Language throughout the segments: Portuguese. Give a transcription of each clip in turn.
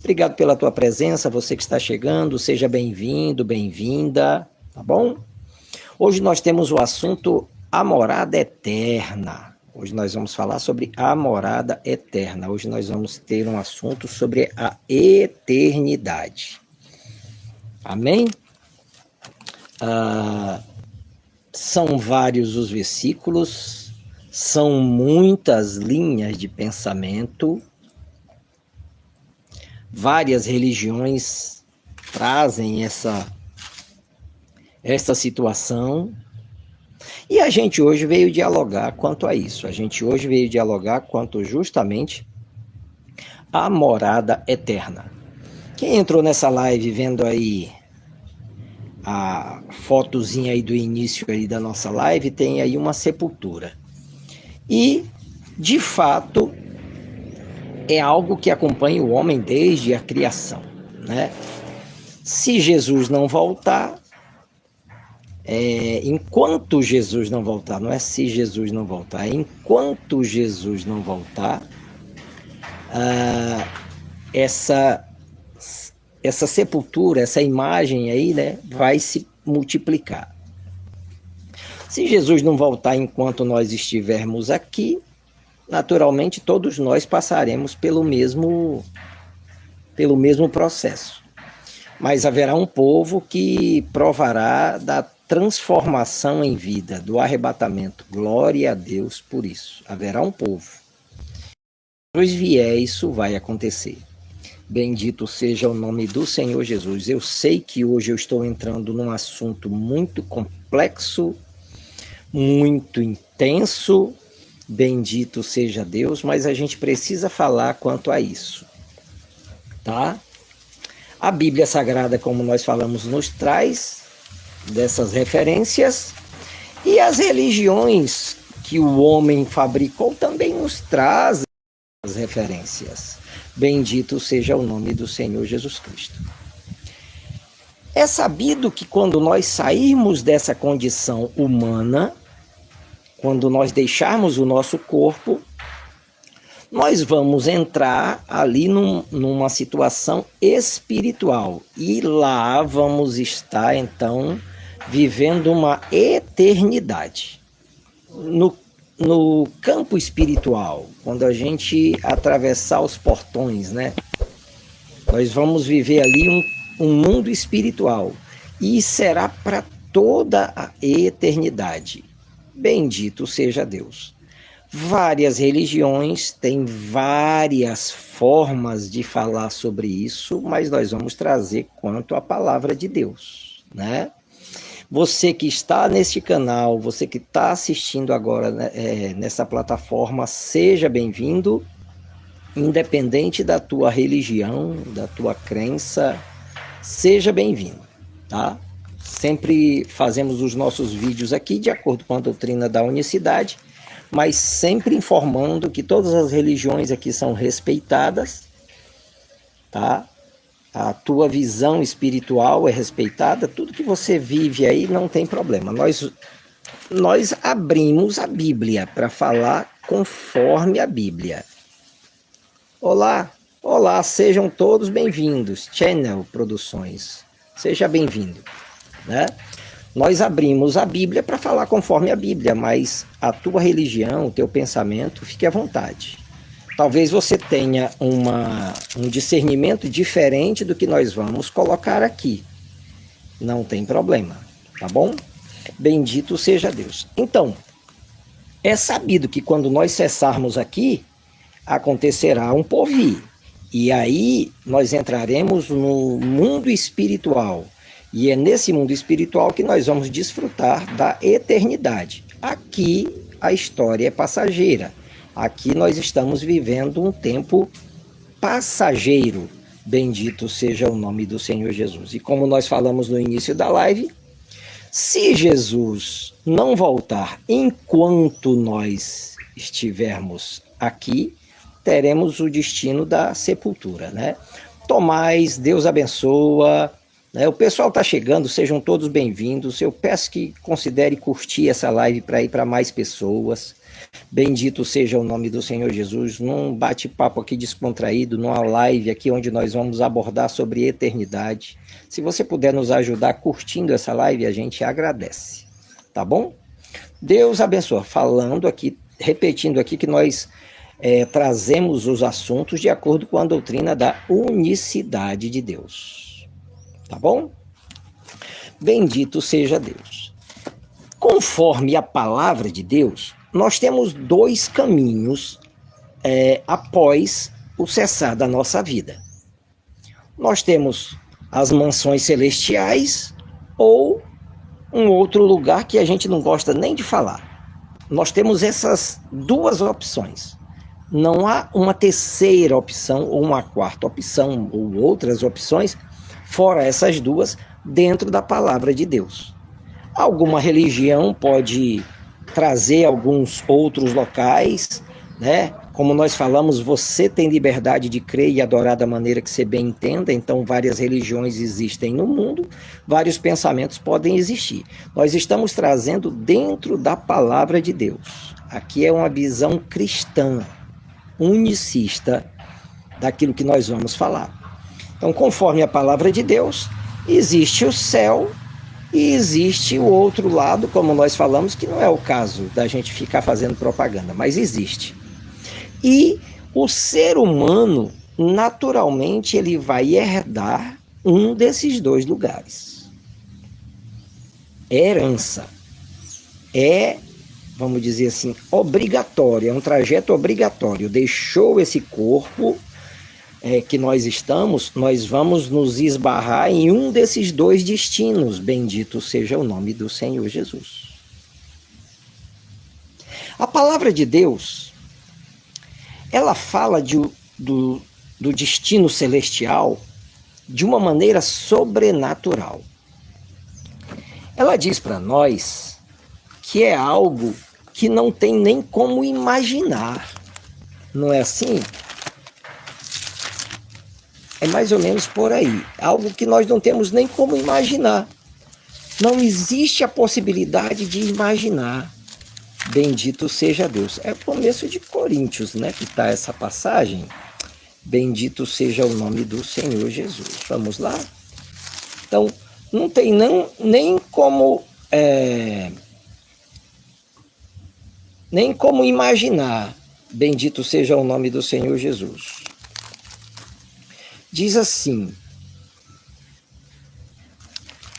Obrigado pela tua presença, você que está chegando, seja bem-vindo, bem-vinda, tá bom? Hoje nós temos o assunto a morada eterna. Hoje nós vamos falar sobre a morada eterna. Hoje nós vamos ter um assunto sobre a eternidade. Amém? São vários os versículos, são muitas linhas de pensamento. Várias religiões trazem essa situação. E a gente hoje veio dialogar quanto a isso. A gente hoje veio dialogar quanto justamente à morada eterna. Quem entrou nessa live vendo aí a fotozinha aí do início aí da nossa live, tem aí uma sepultura. E, de fato, é algo que acompanha o homem desde a criação, né? Se Jesus não voltar, enquanto Jesus não voltar, não é se Jesus não voltar, é enquanto Jesus não voltar, essa sepultura, essa imagem aí, né, vai se multiplicar. Se Jesus não voltar enquanto nós estivermos aqui, naturalmente todos nós passaremos pelo mesmo processo. Mas haverá um povo que provará da transformação em vida, do arrebatamento. Glória a Deus por isso. Haverá um povo. Se Jesus vier, isso vai acontecer. Bendito seja o nome do Senhor Jesus. Eu sei que hoje eu estou entrando num assunto muito complexo, muito intenso. Bendito seja Deus, mas a gente precisa falar quanto a isso, tá? A Bíblia Sagrada, como nós falamos, nos traz dessas referências, e as religiões que o homem fabricou também nos trazem as referências. Bendito seja o nome do Senhor Jesus Cristo. É sabido que quando nós sairmos dessa condição humana, quando nós deixarmos o nosso corpo, nós vamos entrar ali numa situação espiritual. E lá vamos estar, então, vivendo uma eternidade. No campo espiritual, quando a gente atravessar os portões, né? Nós vamos viver ali um mundo espiritual. E será para toda a eternidade. Bendito seja Deus. Várias religiões têm várias formas de falar sobre isso, mas nós vamos trazer quanto à palavra de Deus, né? Você que está neste canal, você que está assistindo agora nessa plataforma, seja bem-vindo, independente da tua religião, da tua crença, seja bem-vindo, tá? Sempre fazemos os nossos vídeos aqui de acordo com a doutrina da unicidade, mas sempre informando que todas as religiões aqui são respeitadas, tá? A tua visão espiritual é respeitada, tudo que você vive aí não tem problema. Nós abrimos a Bíblia para falar conforme a Bíblia. Olá, sejam todos bem-vindos. Channel Produções, seja bem-vindo, né? Nós abrimos a Bíblia para falar conforme a Bíblia, mas a tua religião, o teu pensamento, fique à vontade. Talvez você tenha um discernimento diferente do que nós vamos colocar aqui. Não tem problema, tá bom? Bendito seja Deus. Então, é sabido que quando nós cessarmos aqui, acontecerá um porvir. E aí nós entraremos no mundo espiritual. E é nesse mundo espiritual que nós vamos desfrutar da eternidade. Aqui a história é passageira. Aqui nós estamos vivendo um tempo passageiro. Bendito seja o nome do Senhor Jesus. E como nós falamos no início da live, se Jesus não voltar enquanto nós estivermos aqui, teremos o destino da sepultura, né? Tomás, Deus abençoa. O pessoal está chegando, sejam todos bem-vindos. Eu peço que considere curtir essa live para ir para mais pessoas. Bendito seja o nome do Senhor Jesus, num bate-papo aqui descontraído, numa live aqui onde nós vamos abordar sobre eternidade. Se você puder nos ajudar curtindo essa live, a gente agradece, tá bom? Deus abençoe. Falando aqui, repetindo aqui que nós trazemos os assuntos de acordo com a doutrina da unicidade de Deus, tá bom? Bendito seja Deus. Conforme a palavra de Deus, nós temos dois caminhos após o cessar da nossa vida. Nós temos as mansões celestiais ou um outro lugar que a gente não gosta nem de falar. Nós temos essas duas opções. Não há uma terceira opção ou uma quarta opção ou outras opções, fora essas duas, dentro da palavra de Deus. Alguma religião pode trazer alguns outros locais, né? Como nós falamos, você tem liberdade de crer e adorar da maneira que você bem entenda, então várias religiões existem no mundo, vários pensamentos podem existir. Nós estamos trazendo dentro da palavra de Deus. Aqui é uma visão cristã, unicista, daquilo que nós vamos falar. Então, conforme a palavra de Deus, existe o céu e existe o outro lado, como nós falamos, que não é o caso da gente ficar fazendo propaganda, mas existe. E o ser humano, naturalmente, ele vai herdar um desses dois lugares. É herança. Vamos dizer assim, obrigatório, é um trajeto obrigatório. Deixou esse corpo que nós estamos, nós vamos nos esbarrar em um desses dois destinos. Bendito seja o nome do Senhor Jesus. A palavra de Deus, ela fala do destino celestial de uma maneira sobrenatural. Ela diz para nós que é algo que não tem nem como imaginar. Não é assim? É mais ou menos por aí. Algo que nós não temos nem como imaginar. Não existe a possibilidade de imaginar. Bendito seja Deus. É o começo de Coríntios, né? Que está essa passagem. Bendito seja o nome do Senhor Jesus. Vamos lá? Então, não tem nem como imaginar. Bendito seja o nome do Senhor Jesus. Diz assim,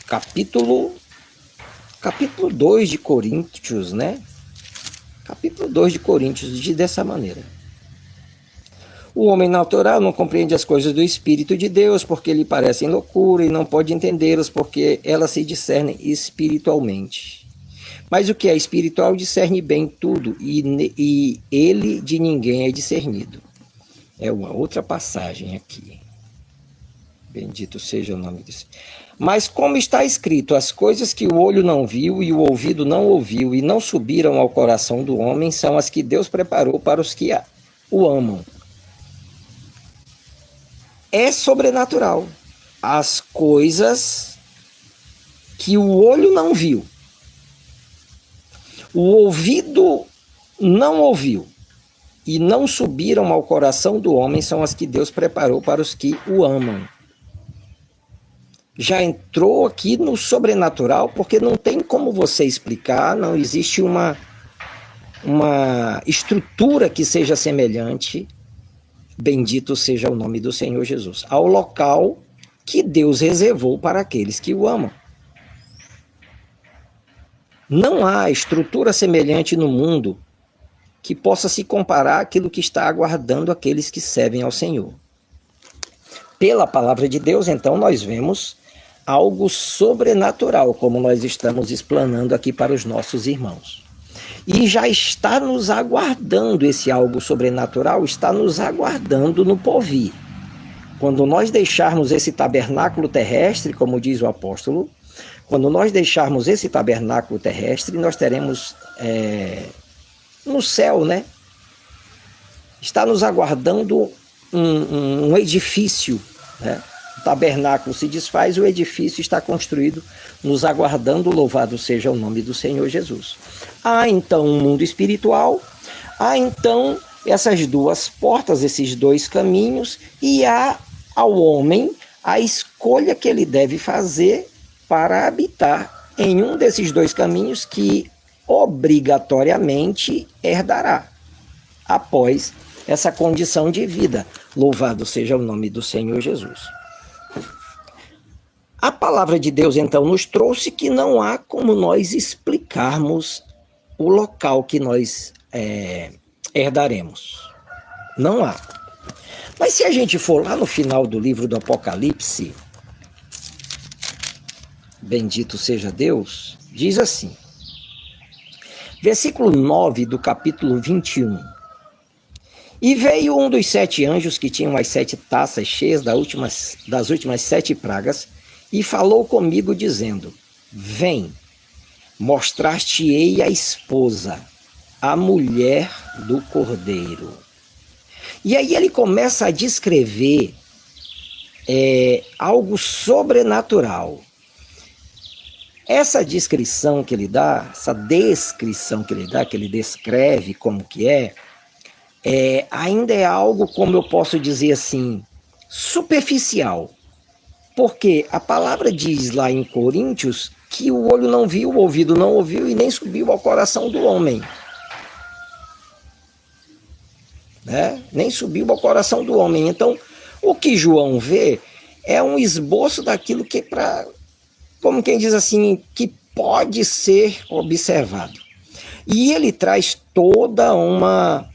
capítulo 2 de Coríntios, né? Capítulo 2 de Coríntios diz dessa maneira. O homem natural não compreende as coisas do Espírito de Deus, porque lhe parecem loucura, e não pode entendê-las, porque elas se discernem espiritualmente. Mas o que é espiritual discerne bem tudo, e ele de ninguém é discernido. É uma outra passagem aqui. Bendito seja o nome de Deus. Mas como está escrito, as coisas que o olho não viu e o ouvido não ouviu e não subiram ao coração do homem são as que Deus preparou para os que o amam. É sobrenatural. As coisas que o olho não viu, o ouvido não ouviu e não subiram ao coração do homem são as que Deus preparou para os que o amam. Já entrou aqui no sobrenatural, porque não tem como você explicar, não existe uma estrutura que seja semelhante, bendito seja o nome do Senhor Jesus, ao local que Deus reservou para aqueles que o amam. Não há estrutura semelhante no mundo que possa se comparar àquilo que está aguardando aqueles que servem ao Senhor. Pela palavra de Deus, então, nós vemos algo sobrenatural, como nós estamos explanando aqui para os nossos irmãos. E já está nos aguardando, esse algo sobrenatural está nos aguardando no porvir. Quando nós deixarmos esse tabernáculo terrestre, como diz o apóstolo, quando nós deixarmos esse tabernáculo terrestre, nós teremos no céu, né? Está nos aguardando um edifício, né? O tabernáculo se desfaz, o edifício está construído, nos aguardando, louvado seja o nome do Senhor Jesus. Há então um mundo espiritual Há então essas duas portas, esses dois caminhos, e há ao homem a escolha que ele deve fazer para habitar em um desses dois caminhos que obrigatoriamente herdará após essa condição de vida. Louvado seja o nome do Senhor Jesus. A palavra de Deus, então, nos trouxe que não há como nós explicarmos o local que nós herdaremos. Não há. Mas se a gente for lá no final do livro do Apocalipse, bendito seja Deus, diz assim, versículo 9 do capítulo 21. E veio um dos 7 anjos que tinham as 7 taças cheias das últimas 7 pragas, e falou comigo, dizendo, vem, mostrar-te-ei a esposa, a mulher do Cordeiro. E aí ele começa a descrever algo sobrenatural. Essa descrição que ele dá, essa descrição que ele dá, que ele descreve como que ainda é algo, como eu posso dizer assim, superficial. Porque a palavra diz lá em Coríntios que o olho não viu, o ouvido não ouviu e nem subiu ao coração do homem. Né? Nem subiu ao coração do homem. Então, o que João vê é um esboço daquilo que como quem diz assim, que pode ser observado. E ele traz toda uma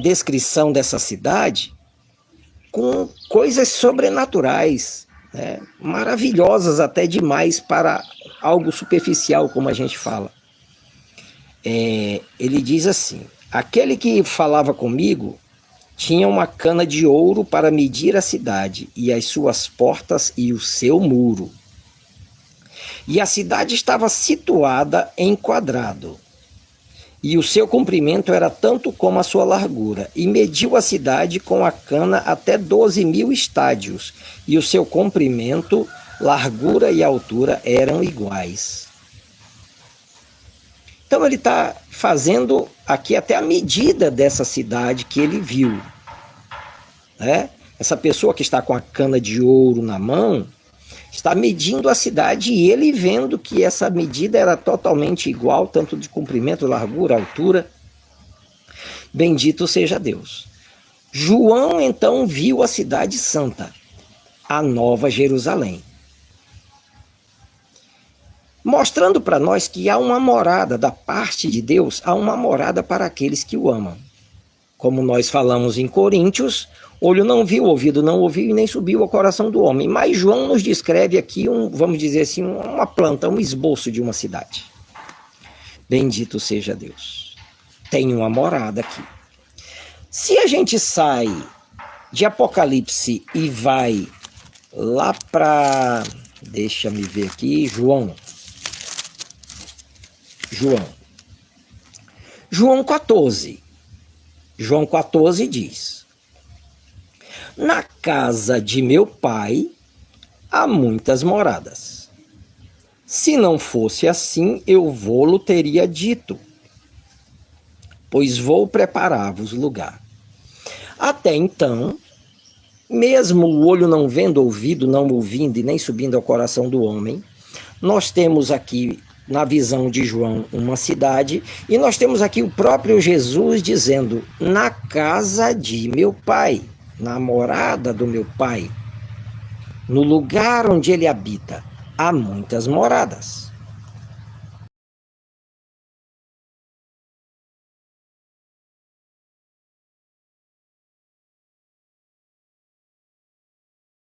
descrição dessa cidade com coisas sobrenaturais, né? Maravilhosas até demais para algo superficial, como a gente fala. Ele diz assim, aquele que falava comigo tinha uma cana de ouro para medir a cidade e as suas portas e o seu muro. E a cidade estava situada em quadrado, e o seu comprimento era tanto como a sua largura, e mediu a cidade com a cana até 12.000 estádios, e o seu comprimento, largura e altura eram iguais. Então ele está fazendo aqui até a medida dessa cidade que ele viu. Né? Essa pessoa que está com a cana de ouro na mão, está medindo a cidade e ele vendo que essa medida era totalmente igual, tanto de comprimento, largura, altura. Bendito seja Deus. João então viu a cidade santa, a Nova Jerusalém, mostrando para nós que há uma morada da parte de Deus, há uma morada para aqueles que o amam. Como nós falamos em Coríntios, olho não viu, ouvido não ouviu e nem subiu ao coração do homem. Mas João nos descreve aqui, vamos dizer assim, uma planta, um esboço de uma cidade. Bendito seja Deus. Tem uma morada aqui. Se a gente sai de Apocalipse e vai lá para, deixa-me ver aqui, João 14. João 14 diz, na casa de meu pai há muitas moradas. Se não fosse assim, eu vô-lo teria dito, pois vou preparar-vos lugar. Até então, mesmo o olho não vendo, ouvido não ouvindo e nem subindo ao coração do homem, nós temos aqui, na visão de João, uma cidade, e nós temos aqui o próprio Jesus dizendo, na casa de meu pai, na morada do meu pai, no lugar onde ele habita, há muitas moradas.